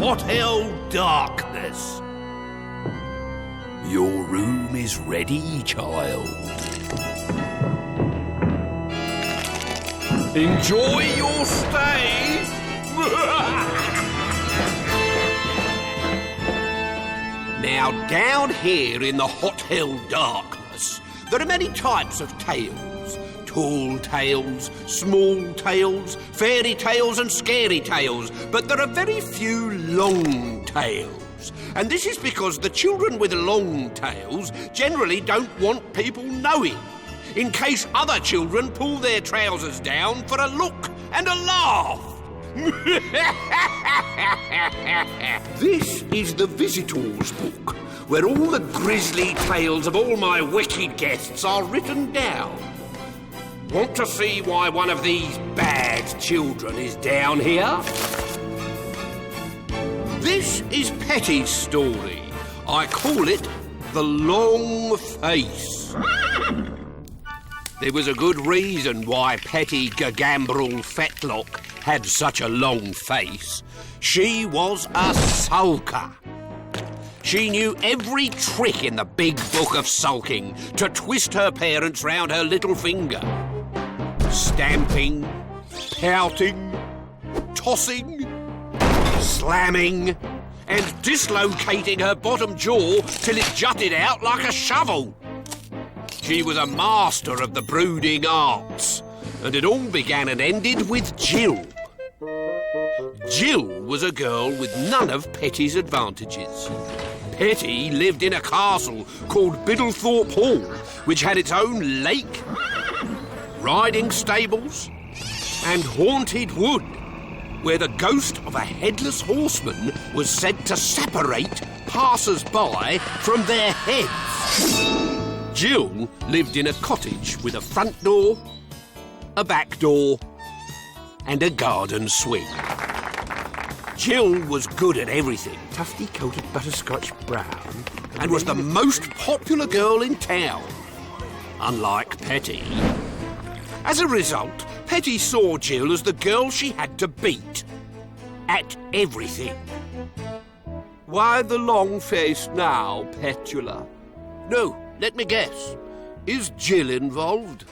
hotel darkness. Your room is ready, child. Enjoy your stay. Now, down here in the hotel darkness, there are many types of tales. Tall tales, small tales, fairy tales and scary tales, but there are very few long tales. And this is because the children with long tales generally don't want people knowing, in case other children pull their trousers down for a look and a laugh. This is the Visitors Book, where all the grisly tales of all my wicked guests are written down. Want to see why one of these bad children is down here? This is Petty's story. I call it The Long Face. There was a good reason why Petty Gagambrel Fetlock had such a long face. She was a sulker. She knew every trick in the big book of sulking to twist her parents round her little finger. Stamping, pouting, tossing, slamming, and dislocating her bottom jaw till it jutted out like a shovel. She was a master of the brooding arts, and it all began and ended with Jill. Jill was a girl with none of Petty's advantages. Petty lived in a castle called Biddlethorpe Hall, which had its own lake, riding stables, and haunted wood, where the ghost of a headless horseman was said to separate passers-by from their heads. Jill lived in a cottage with a front door, a back door, and a garden swing. Jill was good at everything, tufty-coated butterscotch brown, and was the most popular girl in town, unlike Petty. As a result, Petty saw Jill as the girl she had to beat at everything. Why the long face now, Petula? No, let me guess. Is Jill involved?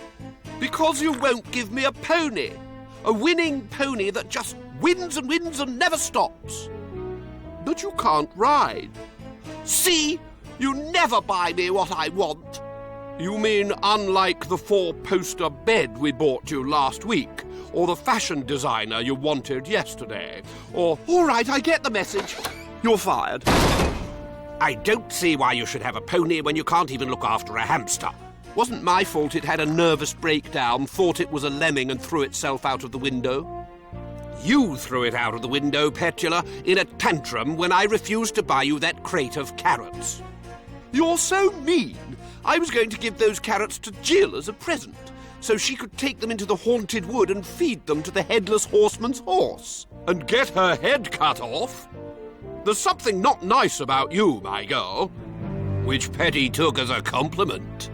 Because you won't give me a pony. A winning pony that just wins and wins and never stops. But you can't ride. See? You never buy me what I want. You mean unlike the 4-poster bed we bought you last week, or the fashion designer you wanted yesterday, or... All right, I get the message. You're fired. I don't see why you should have a pony when you can't even look after a hamster. Wasn't my fault it had a nervous breakdown, thought it was a lemming and threw itself out of the window. You threw it out of the window, Petula, in a tantrum when I refused to buy you that crate of carrots. You're so mean. I was going to give those carrots to Jill as a present, so she could take them into the haunted wood and feed them to the headless horseman's horse, and get her head cut off. There's something not nice about you, my girl, which Petty took as a compliment.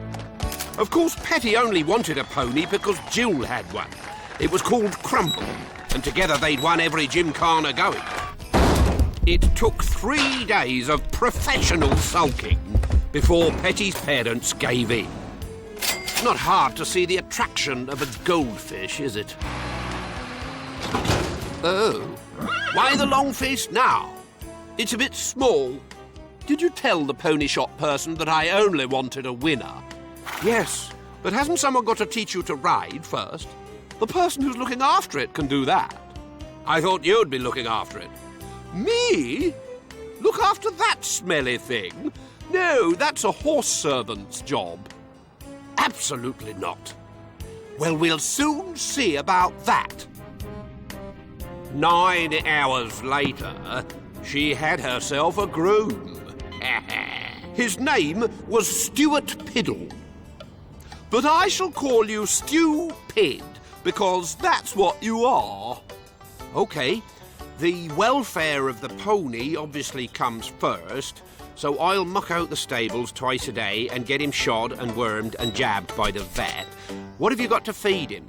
Of course, Petty only wanted a pony because Jill had one. It was called Crumble, and together they'd won every gymkhana going. It took 3 days of professional sulking before Petty's parents gave in. It's not hard to see the attraction of a goldfish, is it? Oh, why the long face now? It's a bit small. Did you tell the pony shop person that I only wanted a winner? Yes, but hasn't someone got to teach you to ride first? The person who's looking after it can do that. I thought you'd be looking after it. Me? Look after that smelly thing? No, that's a horse servant's job. Absolutely not. Well, we'll soon see about that. 9 hours later, she had herself a groom. His name was Stuart Piddle. But I shall call you Stew-Pid, because that's what you are. OK, the welfare of the pony obviously comes first, so I'll muck out the stables twice a day and get him shod and wormed and jabbed by the vet. What have you got to feed him?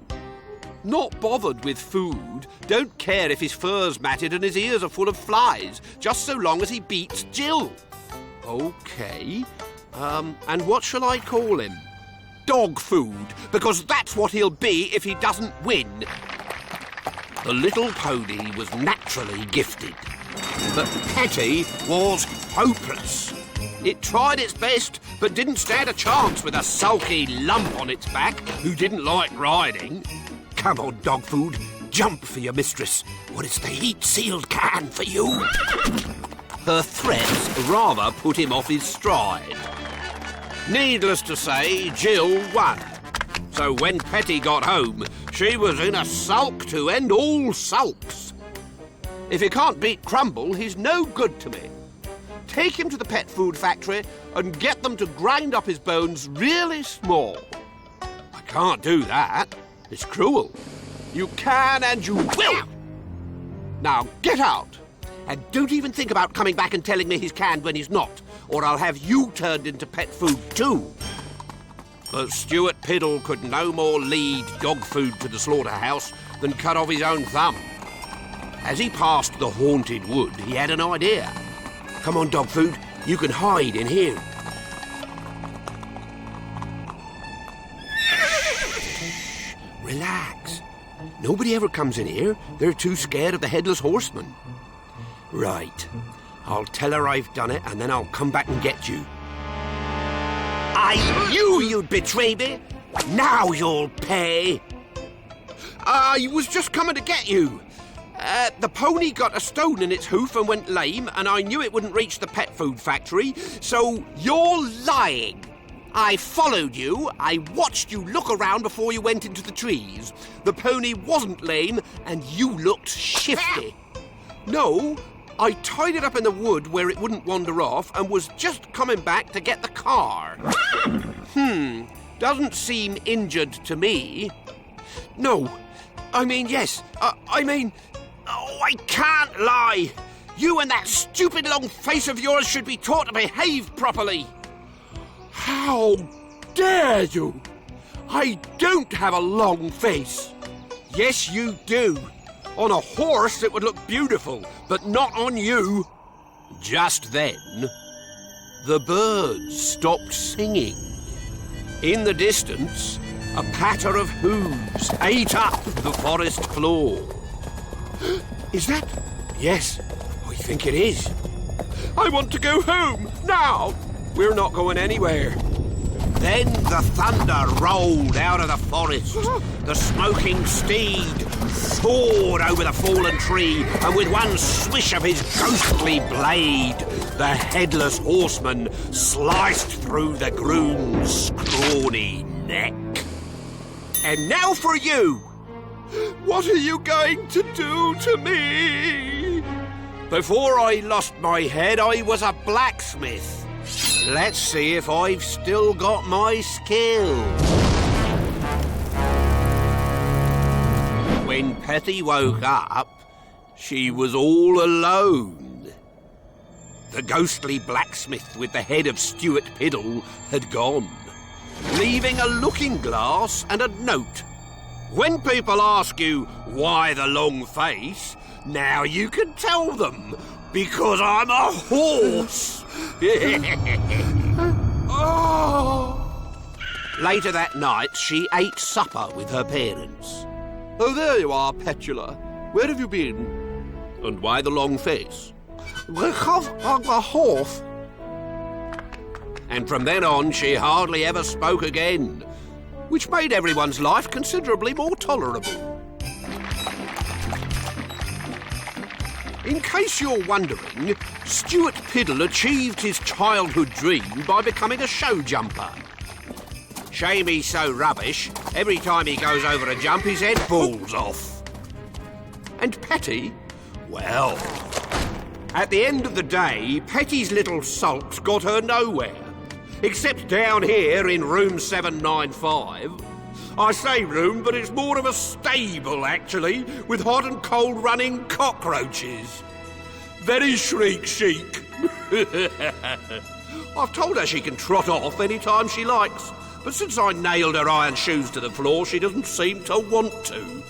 Not bothered with food, don't care if his fur's matted and his ears are full of flies, just so long as he beats Jill. OK. And what shall I call him? Dog food, because that's what he'll be if he doesn't win. The little pony was naturally gifted, but Petty was hopeless. It tried its best, but didn't stand a chance with a sulky lump on its back who didn't like riding. Come on, dog food, jump for your mistress, or it's the heat-sealed can for you. Her threats rather put him off his stride. Needless to say, Jill won. So when Petty got home, she was in a sulk to end all sulks. If he can't beat Crumble, he's no good to me. Take him to the pet food factory and get them to grind up his bones really small. I can't do that. It's cruel. You can and you will. Now get out. And don't even think about coming back and telling me he's canned when he's not, or I'll have you turned into pet food too. But Stuart Piddle could no more lead dog food to the slaughterhouse than cut off his own thumb. As he passed the haunted wood, he had an idea. Come on, dog food, you can hide in here. Relax. Nobody ever comes in here. They're too scared of the Headless Horseman. Right. I'll tell her I've done it, and then I'll come back and get you. I knew you'd betray me. Now you'll pay. I was just coming to get you. The pony got a stone in its hoof and went lame, and I knew it wouldn't reach the pet food factory, so you're lying. I followed you, I watched you look around before you went into the trees. The pony wasn't lame, and you looked shifty. No, I tied it up in the wood where it wouldn't wander off and was just coming back to get the car. Doesn't seem injured to me. No, I mean, yes, oh, I can't lie. You and that stupid long face of yours should be taught to behave properly. How dare you? I don't have a long face. Yes, you do. On a horse it would look beautiful, but not on you. Just then, the birds stopped singing. In the distance, a patter of hooves ate up the forest floor. Is that? Yes, I think it is. I want to go home, now. We're not going anywhere. Then the thunder rolled out of the forest. The smoking steed soared over the fallen tree, and with one swish of his ghostly blade, the Headless Horseman sliced through the groom's scrawny neck. And now for you! What are you going to do to me? Before I lost my head, I was a blacksmith. Let's see if I've still got my skill. When Petty woke up, she was all alone. The ghostly blacksmith with the head of Stuart Piddle had gone, leaving a looking glass and a note. When people ask you why the long face, now you can tell them, because I'm a horse. Oh. Later that night, she ate supper with her parents. Oh, there you are, Petula. Where have you been? And why the long face? Because I'm a horse. And from then on, she hardly ever spoke again, which made everyone's life considerably more tolerable. In case you're wondering, Stuart Piddle achieved his childhood dream by becoming a show jumper. Shame he's so rubbish, every time he goes over a jump his head falls off. And Petty? Well, at the end of the day, Petty's little sulks got her nowhere. Except down here in room 795. I say room, but it's more of a stable, actually, with hot and cold running cockroaches. Very shriek chic. I've told her she can trot off any time she likes, but since I nailed her iron shoes to the floor, she doesn't seem to want to.